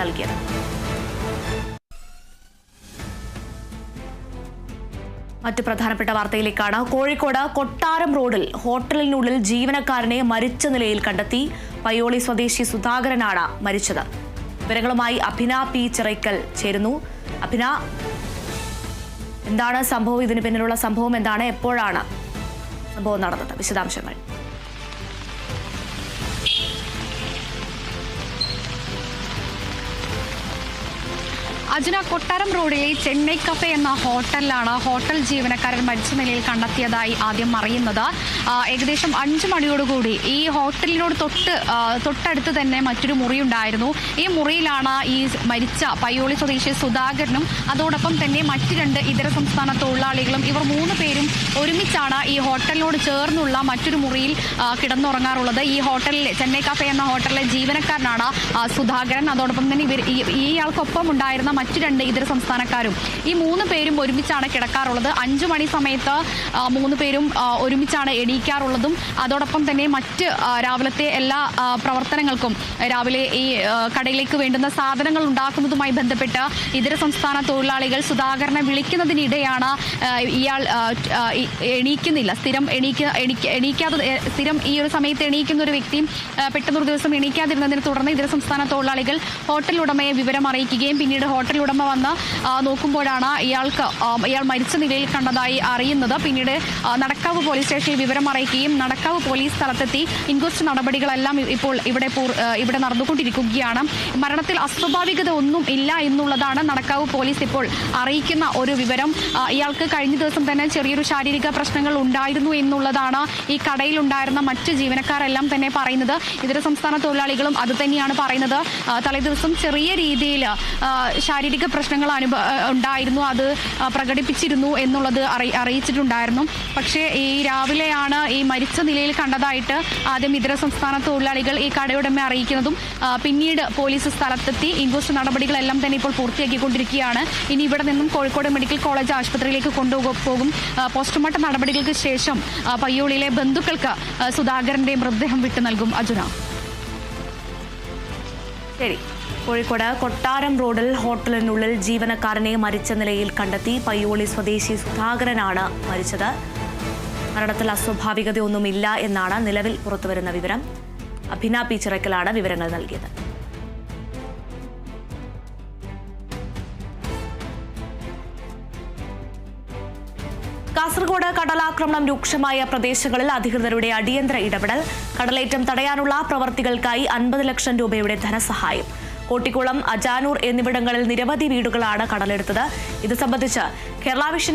നൽകിയത്. മറ്റു പ്രധാനപ്പെട്ട വാർത്തയിലേക്കാണ്. കോഴിക്കോട് കൊട്ടാരം റോഡിൽ ഹോട്ടലിനുള്ളിൽ ജീവനക്കാരനെ മരിച്ച നിലയിൽ കണ്ടെത്തി. പയ്യോളി സ്വദേശി സുധാകരനാണ് മരിച്ചത്. വിവരങ്ങളുമായി അഭിന പി ചിറയ്ക്കൽ ചേരുന്നു. അഭിന, എന്താണ് സംഭവം? ഇതിന് പിന്നിലുള്ള സംഭവം എന്താണ്? എപ്പോഴാണ് സംഭവം നടന്നത്? വിശദാംശങ്ങൾ. അജുന, കൊട്ടാരം റോഡിലെ ചെന്നൈ കഫേ എന്ന ഹോട്ടലിലാണ് ഹോട്ടൽ ജീവനക്കാരൻ മരിച്ച നിലയിൽ കണ്ടെത്തിയതായി ആദ്യം അറിയുന്നത്. ഏകദേശം 5 മണിയോടുകൂടി ഈ ഹോട്ടലിനോട് തൊട്ടടുത്ത് തന്നെ മറ്റൊരു മുറിയുണ്ടായിരുന്നു. ഈ മുറിയിലാണ് ഈ മരിച്ച പയ്യോളി സ്വദേശി സുധാകരനും അതോടൊപ്പം തന്നെ മറ്റ് 2 ഇതര സംസ്ഥാന തൊഴിലാളികളും, ഇവർ 3 പേരും ഒരുമിച്ചാണ് ഈ ഹോട്ടലിനോട് ചേർന്നുള്ള മറ്റൊരു മുറിയിൽ കിടന്നുറങ്ങാറുള്ളത്. ഈ ഹോട്ടലിലെ ചെന്നൈ കഫേ എന്ന ഹോട്ടലിലെ ജീവനക്കാരനാണ് സുധാകരൻ. അതോടൊപ്പം തന്നെ ഇയാൾക്കൊപ്പം ഉണ്ടായിരുന്ന മറ്റു 2 ഇതര സംസ്ഥാനക്കാരും, ഈ 3 പേരും ഒരുമിച്ചാണ് കിടക്കാറുള്ളത്. 5 മണി സമയത്ത് 3 പേരും ഒരുമിച്ചാണ് എണീക്കാറുള്ളതും അതോടൊപ്പം തന്നെ മറ്റ് രാവിലത്തെ എല്ലാ പ്രവർത്തനങ്ങൾക്കും, രാവിലെ ഈ കടയിലേക്ക് വേണ്ടുന്ന സാധനങ്ങൾ ഉണ്ടാക്കുന്നതുമായി ബന്ധപ്പെട്ട് ഇതര സംസ്ഥാന തൊഴിലാളികൾ സുധാകരനെ വിളിക്കുന്നതിനിടെയാണ് ഇയാൾ എണീക്കുന്നില്ല. സ്ഥിരം ഈ ഒരു സമയത്ത് എണീക്കുന്ന ഒരു വ്യക്തിയും പെട്ടെന്നൊരു ദിവസം എണീക്കാതിരുന്നതിനെ തുടർന്ന് ഇതര സംസ്ഥാന തൊഴിലാളികൾ ഹോട്ടൽ ഉടമയെ വിവരം അറിയിക്കുകയും പിന്നീട് ഹോട്ടൽ ഉടമ വന്ന് നോക്കുമ്പോഴാണ് ഇയാൾ മരിച്ച നിലയിൽ കണ്ടതായി അറിയുന്നത്. പിന്നീട് നടക്കാവ് പോലീസ് സ്റ്റേഷനിൽ വിവരം അറിയിക്കുകയും നടക്കാവ് പോലീസ് സ്ഥലത്തെത്തി ഇൻക്വസ്റ്റ് നടപടികളെല്ലാം ഇപ്പോൾ ഇവിടെ നടന്നുകൊണ്ടിരിക്കുകയാണ്. മരണത്തിൽ അസ്വാഭാവികത ഒന്നും ഇല്ല എന്നുള്ളതാണ് നടക്കാവ് പോലീസ് ഇപ്പോൾ അറിയിക്കുന്ന ഒരു വിവരം. ഇയാൾക്ക് കഴിഞ്ഞ ദിവസം തന്നെ ചെറിയൊരു ശാരീരിക പ്രശ്നങ്ങൾ ഉണ്ടായിരുന്നു എന്നുള്ളതാണ് ഈ കടയിലുണ്ടായിരുന്ന മറ്റ് ജീവനക്കാരെല്ലാം തന്നെ പറയുന്നത്. ഇതര സംസ്ഥാന തൊഴിലാളികളും അത് തന്നെയാണ് പറയുന്നത്. തലേദിവസം ചെറിയ രീതിയിൽ ശാരീരിക പ്രശ്നങ്ങൾ ഉണ്ടായിരുന്നു, അത് പ്രകടിപ്പിച്ചിരുന്നു എന്നുള്ളത് അറിയിച്ചിട്ടുണ്ടായിരുന്നു. പക്ഷേ ഈ രാവിലെയാണ് ഈ മരിച്ച നിലയിൽ കണ്ടതായിട്ട് ആദ്യം ഇതര സംസ്ഥാന തൊഴിലാളികൾ ഈ കടയുടമയെ അറിയിക്കുന്നതും പിന്നീട് പോലീസ് സ്ഥലത്തെത്തി ഇൻക്വസ്റ്റ് നടപടികളെല്ലാം തന്നെ ഇപ്പോൾ പൂർത്തിയാക്കിക്കൊണ്ടിരിക്കുകയാണ്. ഇനി ഇവിടെ നിന്നും കോഴിക്കോട് മെഡിക്കൽ കോളേജ് ആശുപത്രിയിലേക്ക് കൊണ്ടുപോകും. പോസ്റ്റ്മോർട്ടം നടപടികൾക്ക് ശേഷം പയ്യോളിയിലെ ബന്ധുക്കൾക്ക് സുധാകരന്റെ മൃതദേഹം വിട്ടു നൽകും. അജുന. ശരി. കോഴിക്കോട് കൊട്ടാരം റോഡിൽ ഹോട്ടലിനുള്ളിൽ ജീവനക്കാരനെ മരിച്ച നിലയിൽ കണ്ടെത്തി. പയ്യോളി സ്വദേശി സുധാകരനാണ് മരിച്ചത്. മരണത്തിൽ അസ്വാഭാവികതയൊന്നുമില്ല എന്നാണ് നിലവിൽ പുറത്തുവരുന്ന വിവരം. അഭിന പി ചിറയ്ക്കലാണ് വിവരങ്ങൾ നൽകിയത്. കാസർഗോഡ് കടലാക്രമണം രൂക്ഷമായ പ്രദേശങ്ങളിൽ അധികൃതരുടെ അടിയന്തര ഇടപെടൽ. കടലേറ്റം തടയാനുള്ള പ്രവർത്തികൾക്കായി 50 ലക്ഷം രൂപയുടെ ധനസഹായം. കോട്ടിക്കുളം, അജാനൂർ എന്നിവിടങ്ങളിൽ നിരവധി വീടുകളാണ് കടലെടുത്തത്. ഇത് സംബന്ധിച്ച് കേരള വിഷൻ